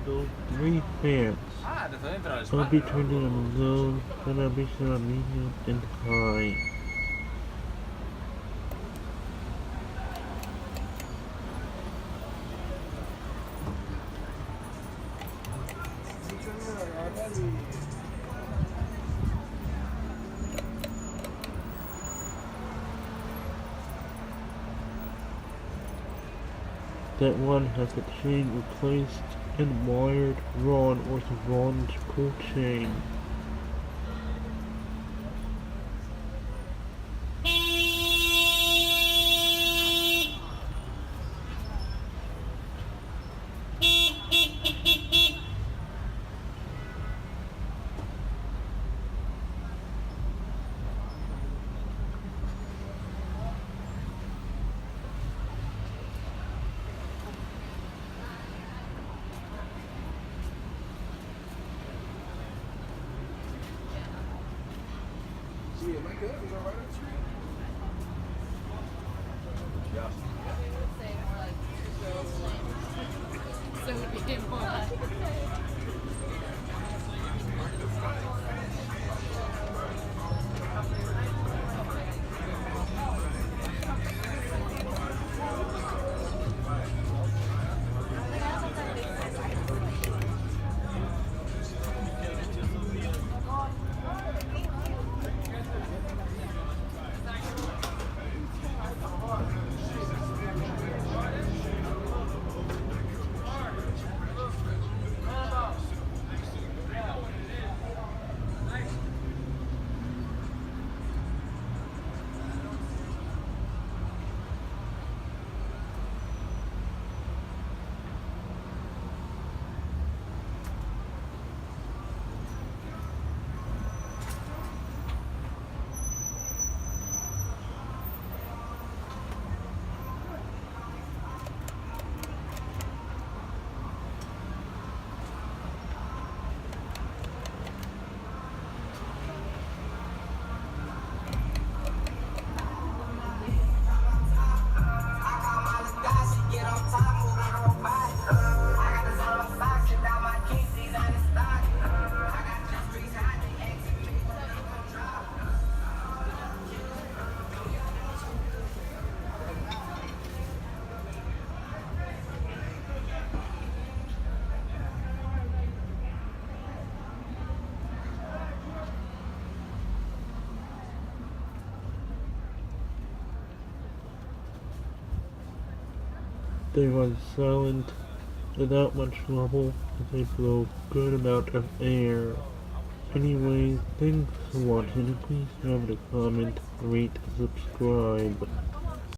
those three fans. I'll be turning on low, then I'll be on medium and high. That one has the chain replaced and wired Ron with Ron's pull chain. Am I good? Is that right on the screen? Yeah. So it became more like They were silent, without much trouble, as they blow a good amount of air. Anyway, thanks for watching, please remember to comment, rate, and subscribe.